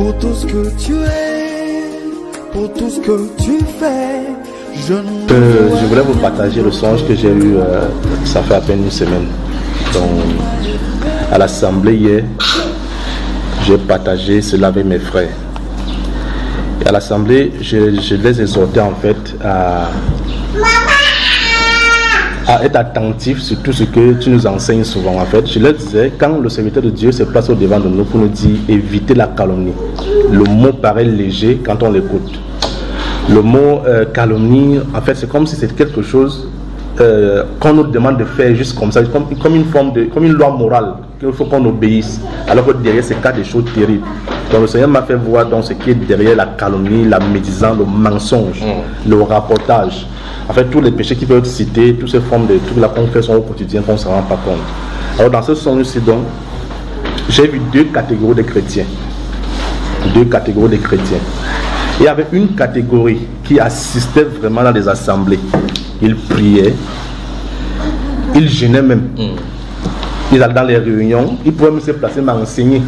Pour tout ce que tu es, pour tout ce que tu fais, je voulais vous partager le songe que j'ai eu, ça fait à peine une semaine. Donc, à l'assemblée hier, j'ai partagé cela avec mes frères. Et à l'assemblée, je les exhortais en fait à être attentifs sur tout ce que tu nous enseignes souvent. En fait, je leur disais, quand le serviteur de Dieu se place au devant de nous pour nous dire éviter la calomnie, le mot paraît léger quand on l'écoute. Le mot calomnie, en fait, c'est comme si c'était quelque chose qu'on nous demande de faire juste comme ça, comme une loi morale qu'il faut qu'on obéisse, alors que derrière c'est cas des choses terribles. Donc le Seigneur m'a fait voir donc ce qui est derrière la calomnie, la médisance, le mensonge, le rapportage. En fait, tous les péchés qui peuvent être cités, toutes ces formes de toute la confession au quotidien qu'on ne se rend pas compte. Alors dans ce songe-ci, donc, j'ai vu deux catégories de chrétiens. Deux catégories de chrétiens. Il y avait une catégorie qui assistait vraiment dans les assemblées. Ils priaient, ils jeûnaient même. Ils allaient dans les réunions, ils pouvaient même se placer, m'enseigner.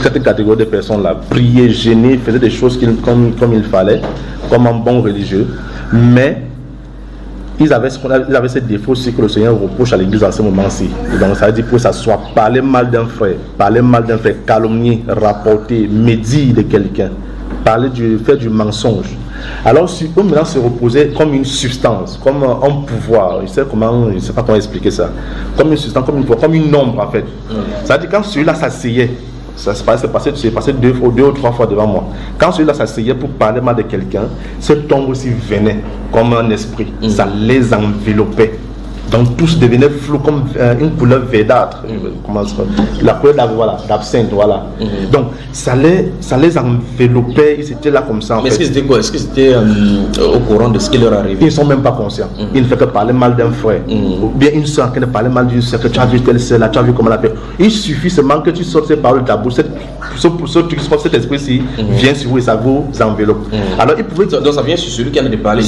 Cette catégorie de personnes là, priaient, jeûnaient, faisaient des choses comme il fallait, comme un bon religieux. Mais ils avaient ce défaut aussi que le Seigneur reproche à l'église en ce moment-ci. Donc ça veut dire pour s'asseoir, parler mal d'un frère, calomnier, rapporter, médire de quelqu'un, faire du mensonge. Alors si eux maintenant se reposaient comme une substance, comme un pouvoir, je ne sais pas comment expliquer ça, comme une substance, comme une ombre en fait. Ça veut dire quand celui-là s'asseyait, c'est passé deux ou trois fois devant moi. Quand celui-là s'asseyait pour parler mal de quelqu'un, cette ombre aussi venait comme un esprit, ça les enveloppait. Donc tous devenaient flous comme une couleur verdâtre, la couleur d'absinthe, voilà. Donc ça les enveloppait, ils étaient là comme ça. Mais est-ce que c'était quoi? Est-ce que c'était au courant de ce qui leur arrivait? Ils ne sont même pas conscients. Ils ne font que parler mal d'un frère, ou bien une soeur qui ne parlait mal d'une soeur, que tu as vu telle soeur là, tu as vu comment elle a fait. Il suffit seulement que tu sortes ces paroles de ta bouche, cet esprit-ci vient sur vous et ça vous enveloppe. Alors il pouvait... Donc ça vient sur celui qui en a parlé,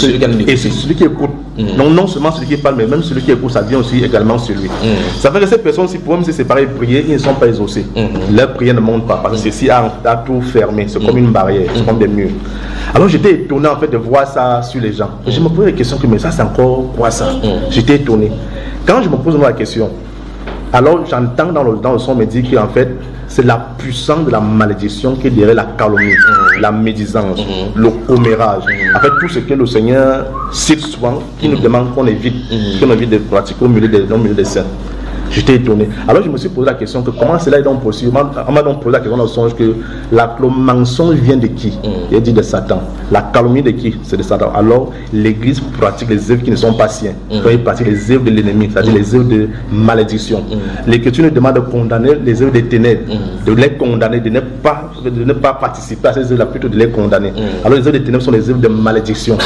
et c'est celui qui écoute. Donc non seulement celui qui parle, mais même celui qui écoute, ça vient aussi également sur lui. Ça fait que ces personnes, si pour même se séparer et prier, ils ne sont pas exaucés. Leur prière ne monte pas, parce que ceci a tout fermé, c'est comme une barrière, c'est comme des murs. Alors j'étais étonné en fait de voir ça sur les gens. Je me posais la question, mais ça c'est encore quoi ça? J'étais étonné. Quand je me pose la question, alors j'entends dans le son me dire qu'en fait c'est la puissance de la malédiction qui est derrière la calomnie, la médisance, le commérage. En fait tout ce que le Seigneur cite souvent, qui nous demande qu'on évite, de pratiquer au milieu des saints. J'étais étonné. Alors je me suis posé la question que comment cela est donc possible. On m'a donc posé la question dans le songe que le mensonge vient de qui? Il a dit de Satan. La calomnie de qui? C'est de Satan. Alors l'église pratique les œuvres qui ne sont pas siennes. Donc il pratique les œuvres de l'ennemi, c'est-à-dire les œuvres de malédiction. L'Écriture nous demande de condamner les œuvres des ténèbres, de les condamner, de ne pas participer à ces œuvres-là, plutôt de les condamner. Alors les œuvres des ténèbres sont les œuvres de malédiction.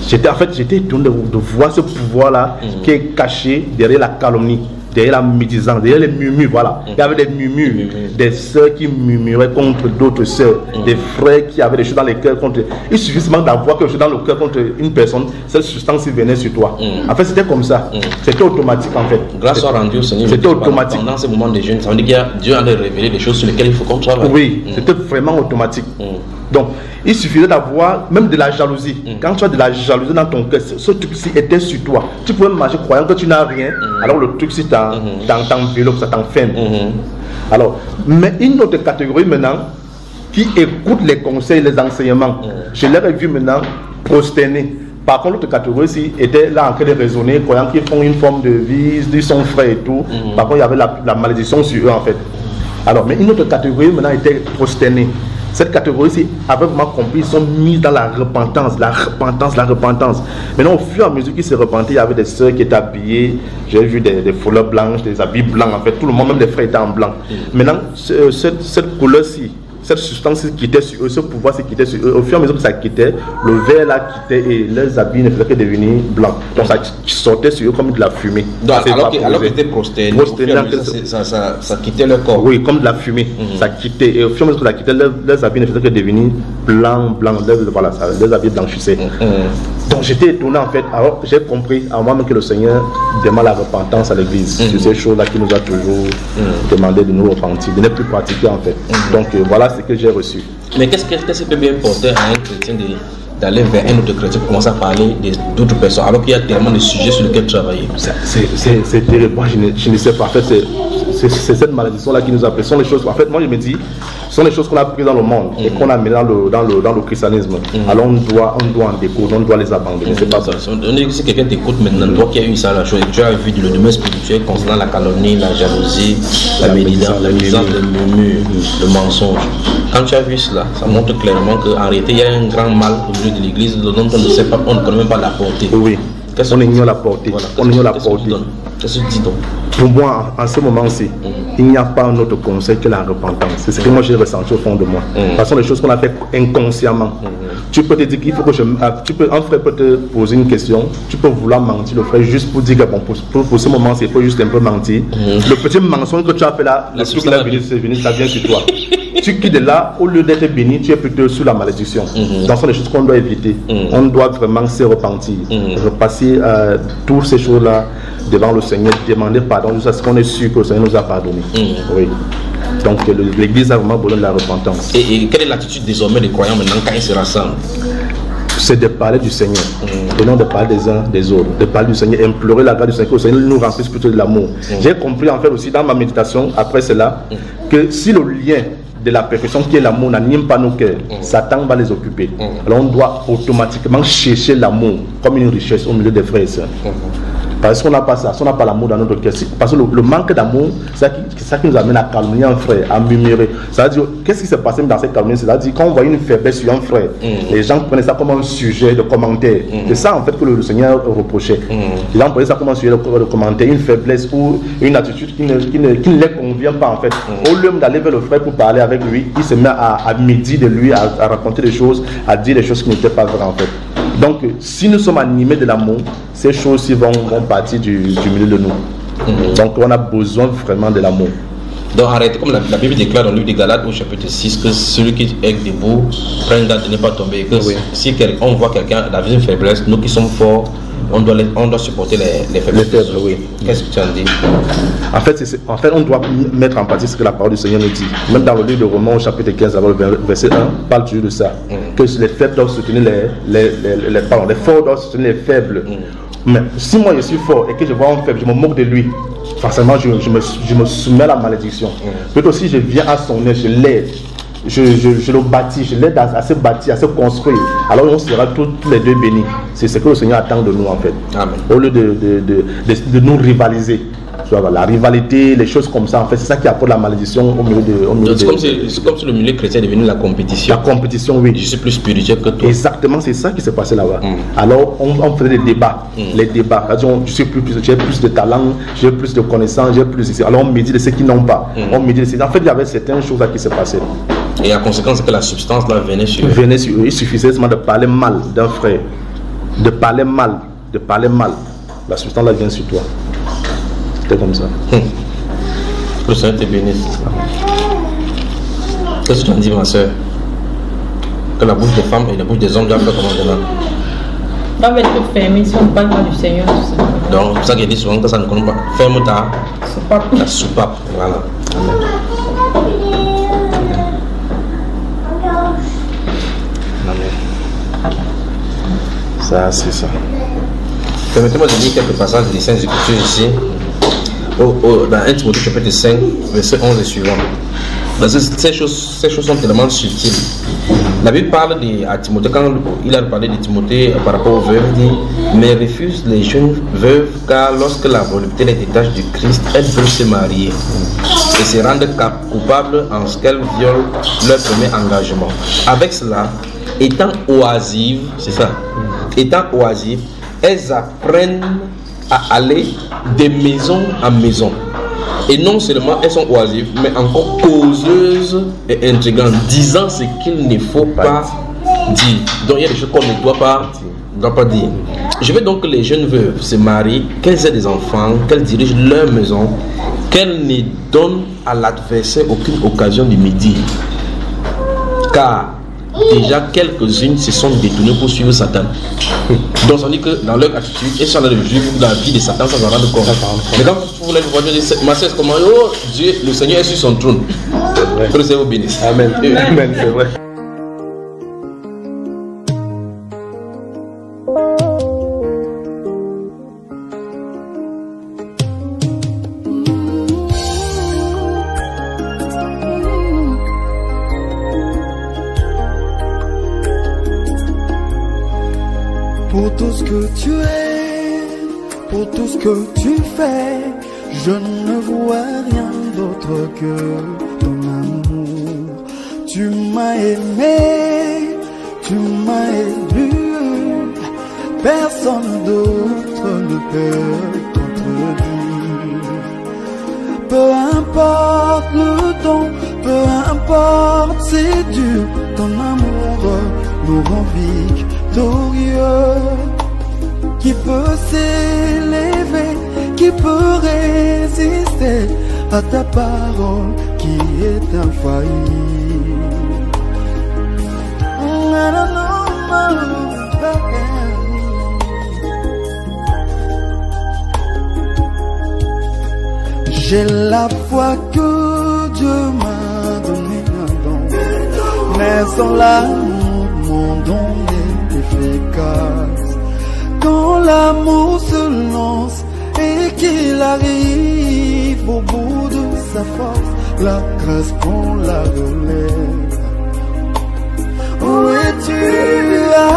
J'étais étonné de voir ce pouvoir-là qui est caché derrière la calomnie, derrière la médisance, derrière les murmures, voilà. Il y avait des murmures, des sœurs qui murmuraient contre d'autres sœurs, des frères qui avaient des choses dans les cœurs contre... Il suffit seulement d'avoir quelque chose dans le cœur contre une personne, cette substance venait sur toi. En fait, c'était comme ça. C'était automatique en fait. Grâce soit rendue au Seigneur. C'était automatique. Pendant ce moment de jeûne, ça veut dire que Dieu allait révéler des choses sur lesquelles il faut qu'on travaille. Oui, c'était vraiment automatique. Donc, il suffisait d'avoir même de la jalousie. Quand tu as de la jalousie dans ton cœur, ce truc-ci était sur toi. Tu pouvais marcher croyant que tu n'as rien, alors le truc-ci t'enveloppe, ça t'enferme. Alors, mais une autre catégorie maintenant, qui écoute les conseils, les enseignements, je l'avais vu maintenant prosterner. Par contre, l'autre catégorie ici était là en train de raisonner, croyant qu'ils font une forme de vie, ils sont frères et tout. Par contre, il y avait la malédiction sur eux en fait. Alors, mais une autre catégorie maintenant était prosternée. Cette catégorie-ci avait vraiment compris, ils sont mis dans la repentance. Maintenant, au fur et à mesure qu'ils se repentaient, il y avait des sœurs qui étaient habillées, j'ai vu des fouleurs blanches, des habits blancs, en fait, tout le monde, même les frères étaient en blanc. Maintenant, cette couleur-ci, cette substance quittait sur eux, ce pouvoir se quittait sur eux. Au fur et à mesure que ça quittait, le verre là quittait et leurs habits ne faisaient que devenir blancs. Donc ça sortait sur eux comme de la fumée. Donc, alors qu'ils étaient prosterné, ça quittait leur corps. Oui, comme de la fumée. Ça quittait. Et au fur et à mesure que ça quittait, leurs habits ne faisaient que devenir blancs. Voilà, leurs habits blanchissaient. Donc j'étais étonné en fait. Alors j'ai compris à moi même que le Seigneur demande la repentance à l'église sur ces choses-là qui nous a toujours demandé de nous repentir, de ne plus pratiquer en fait. Donc voilà ce que j'ai reçu. Mais qu'est-ce qui peut bien porter à un chrétien d'aller vers un autre chrétien pour commencer à parler d'autres personnes alors qu'il y a tellement de sujets sur lesquels travailler? C'est terrible. Moi je ne sais pas. En fait, c'est cette malédiction-là qui nous a pris. Ce sont les choses. En fait, moi je me dis, ce sont les choses qu'on a prises dans le monde et qu'on a mis dans le christianisme. Alors on doit en découdre, on doit les abandonner. C'est pas ça. Si quelqu'un t'écoute maintenant, toi qui as eu ça, la chose, tu as vu le domaine spirituel concernant la calomnie, la jalousie, la médisance, le murmure, le mensonge. Quand tu as vu cela, ça montre clairement qu'en réalité il y a un grand mal au milieu de l'église dont on ne sait pas, on ne connaît même pas la portée. Oui. On ignore la portée. Voilà. On ignore la portée. Qu'est-ce que tu dis donc? Pour moi, en ce moment-ci, il n'y a pas un autre conseil que la repentance. C'est ce que moi j'ai ressenti au fond de moi. Ce sont des choses qu'on a fait inconsciemment. Tu peux te dire qu'il faut que un frère peut te poser une question, tu peux vouloir mentir le frère juste pour dire que bon, pour ce moment-ci, il faut juste un peu mentir. Le petit mensonge que tu as fait là, le truc là, c'est venu, ça vient sur toi. Tu quittes de là, au lieu d'être béni, tu es plutôt sous la malédiction. Donc, ce sont des choses qu'on doit éviter. On doit vraiment se repentir, repasser toutes ces choses-là devant le Seigneur, demander pardon jusqu'à ce qu'on est sûr que le Seigneur nous a pardonné. Oui. Donc, l'Église a vraiment besoin de la repentance. Et quelle est l'attitude désormais des croyants maintenant quand ils se rassemblent? C'est de parler du Seigneur, et non de parler des uns des autres, de parler du Seigneur, implorer la grâce du Seigneur, que le Seigneur nous remplisse plutôt de l'amour. J'ai compris en fait aussi dans ma méditation, après cela, que si le lien de la perfection qui est l'amour n'anime pas nos cœurs, Satan va les occuper. Alors on doit automatiquement chercher l'amour comme une richesse au milieu des frères et sœurs. Parce qu'on n'a pas ça, si on n'a pas l'amour dans notre cœur, parce que le manque d'amour, c'est ça qui nous amène à calomnier un frère, à murmurer. C'est-à-dire, qu'est-ce qui s'est passé dans cette calomnie? C'est-à-dire, quand on voit une faiblesse sur un frère, les gens prenaient ça comme un sujet de commentaire. C'est ça en fait que le Seigneur reprochait. Les gens prenaient ça comme un sujet de commentaire, une faiblesse ou une attitude qui ne les convient pas en fait. Au lieu d'aller vers le frère pour parler avec lui, il se met à médire de lui, à raconter des choses, à dire des choses qui n'étaient pas vraies en fait. Donc, si nous sommes animés de l'amour, ces choses-ci vont partir du milieu de nous. Donc, on a besoin vraiment de l'amour. Donc, arrêtez, comme la Bible déclare dans le livre des Galates au chapitre 6, que celui qui est debout prenne garde de ne pas tomber. Que si on voit quelqu'un dans une faiblesse, nous qui sommes forts, on doit supporter les faiblesses. Oui. Qu'est-ce que tu en dis? En fait, on doit mettre en pratique ce que la parole du Seigneur nous dit. Même dans le livre de Romains, au chapitre 15, verset 1, parle toujours de ça. Que les faibles doivent soutenir les forts doivent soutenir les faibles. Mais si moi je suis fort et que je vois un faible, je me moque de lui, forcément je me soumets à la malédiction. Peut-être aussi je viens à son aide, je l'aide. Je le bâtis, je l'aide à se bâtir, à se construire. Alors on sera tous les deux bénis. C'est ce que le Seigneur attend de nous en fait. Amen. Au lieu de nous rivaliser. La rivalité, les choses comme ça, en fait, c'est ça qui apporte la malédiction au milieu de. C'est comme si le milieu chrétien est devenu la compétition. La compétition, oui. Je suis plus spirituel que toi. Exactement, c'est ça qui s'est passé là-bas. Alors, on faisait des débats. Les débats. J'ai plus de talent, j'ai plus de connaissances, j'ai plus ici. Alors, on médit de ceux qui n'ont pas. On médit de ceux. En fait, il y avait certaines choses là qui se passaient. Et la conséquence, c'est que la substance là venait sur eux. Venait sur eux. Il suffisait seulement de parler mal d'un frère. De parler mal. La substance là vient sur toi. C'était comme ça. Que le Seigneur te bénisse. Qu'est-ce que tu en dis, ma soeur? Que la bouche des femmes et la bouche des hommes doivent faire comment maintenant? Doivent être fermés si on ne parle pas du Seigneur. Donc, c'est pour ça qu'il dit souvent que ça ne connaît pas. Ferme ta soupape. Voilà. Amen. Ça, c'est ça. Permettez-moi de lire quelques passages des Saintes Écritures ici. Dans 1 Timothée chapitre 5, verset 11 et suivant. Ces choses sont tellement subtiles. La Bible parle à Timothée, quand il a parlé de Timothée par rapport aux veuves, il dit: mais refuse les jeunes veuves, car lorsque la volonté les détache du Christ, elles veulent se marier et se rendre coupables en ce qu'elles violent leur premier engagement. Avec cela, étant oisives, c'est ça, elles apprennent à aller de maison en maison. Et non seulement elles sont oisives, mais encore causeuses et intrigantes, disant ce qu'il ne faut pas dire. Donc il y a des choses qu'on ne doit pas dire. Je veux donc que les jeunes veuves se marient, qu'elles aient des enfants, qu'elles dirigent leur maison, qu'elles ne donnent à l'adversaire aucune occasion de médire. Car déjà quelques-unes se sont détournées pour suivre Satan. Donc ça dit que dans leur attitude, ils sont en train de vivre la vie de Satan sans en rendre compte. Mais quand vous voulez voir, ma sœur, comment oh, Dieu, le Seigneur est sur son trône. Que le Seigneur vous bénisse. Amen. Amen, c'est vrai. Pour tout ce que tu es, pour tout ce que tu fais, je ne vois rien d'autre que ton amour. Tu m'as aimé, tu m'as élu, personne d'autre ne peut contredire. Peu importe le temps, peu importe c'est dur, ton amour nous rend victorieux. Qui peut s'élever, qui peut résister à ta parole qui est infaillible. J'ai la foi que Dieu m'a donné un don, mais sans l'amour, mon don est efficace. Quand l'amour se lance et qu'il arrive au bout de sa force, la grâce prend la relève. Où es-tu,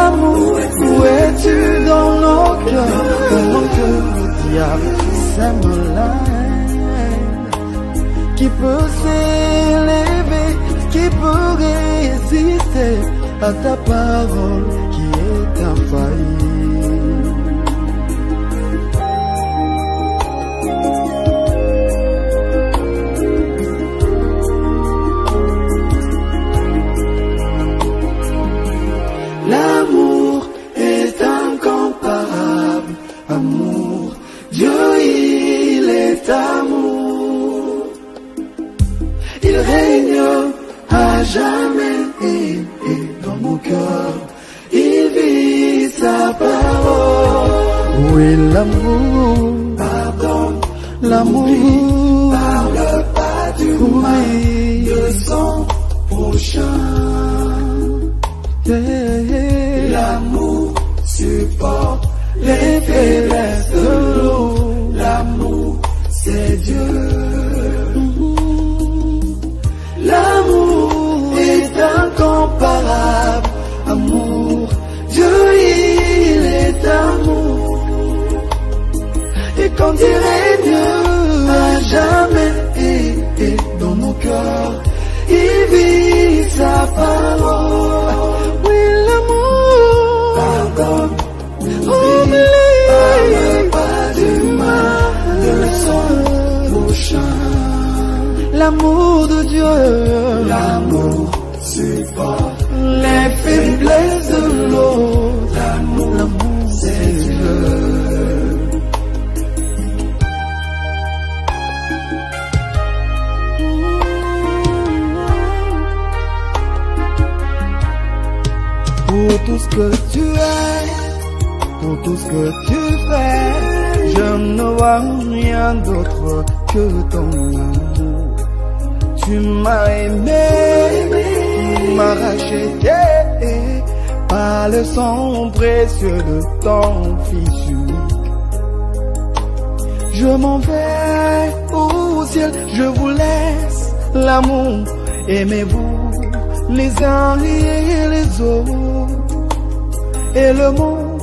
amour? Où es-tu dans nos cœurs? Pendant que le diable sème la haine. Qui peut s'élever, qui peut résister à ta parole qui est infaillible? L'amour est incomparable, amour, Dieu il est amour. Il règne à jamais et dans mon cœur, il vit sa parole. Oui, l'amour, pardon, l'amour, parle pas du mal de son prochain. L'amour supporte les faiblesses de l'eau. L'amour, c'est Dieu. L'amour est incomparable. Amour, Dieu, il est amour. Et quand il règne à jamais et dans nos cœurs, il vit sa parole. Parle pas du mal de son prochain. L'amour de Dieu, l'amour supporte les faiblesses de l'autre. L'amour, c'est Dieu. Pour tout ce que tu es, pour tout ce que tu fais, je ne vois rien d'autre que ton amour. Tu m'as aimé, tu m'as racheté par le sang précieux de ton Fils unique. Je m'en vais au ciel, je vous laisse l'amour. Aimez-vous les uns et les autres, et le monde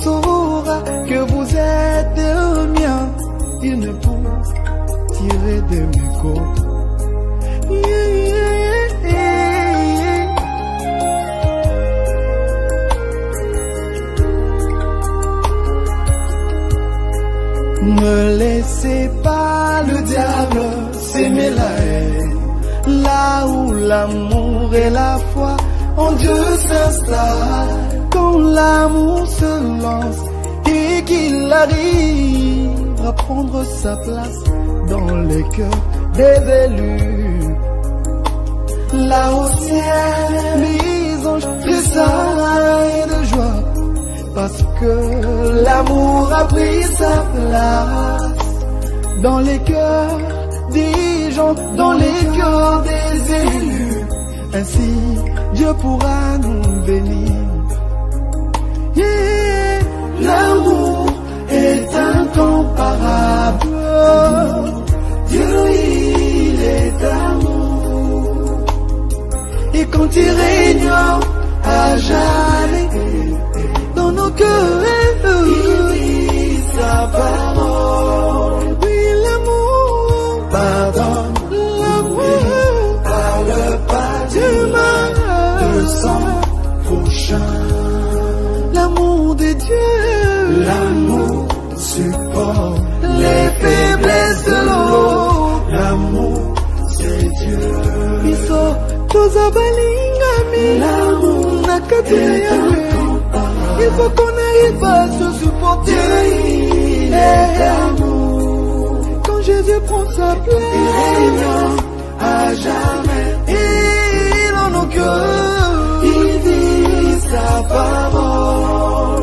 saura que vous êtes le mien. Il ne peut tirer de mes côtes. Ne laissez pas le diable s'aimer la haine. Là où l'amour et la foi en Dieu s'installent, quand l'amour se lance et qu'il arrive à prendre sa place dans les cœurs des élus, là au ciel, les fiançailles de joie, parce que l'amour a pris sa place dans les cœurs des gens, dans les cœurs des élus. Ainsi, Dieu pourra nous bénir. Yeah. L'amour est incomparable. Dieu, il est amour. Et quand il règne à jamais dans nos cœurs, il dit sa parole. Oui, l'amour pardonne. L'amour parle pas du mal de son prochain. L'amour de Dieu, l'amour supporte les faiblesses de l'autre. L'amour, c'est Dieu. Biso, toza balingami. L'amour n'a qu'à dire. Il faut qu'on arrive à se supporter. Il est l'amour. Quand Jésus prend sa place, il règne à jamais. Il en nos cœurs, il dit sa parole.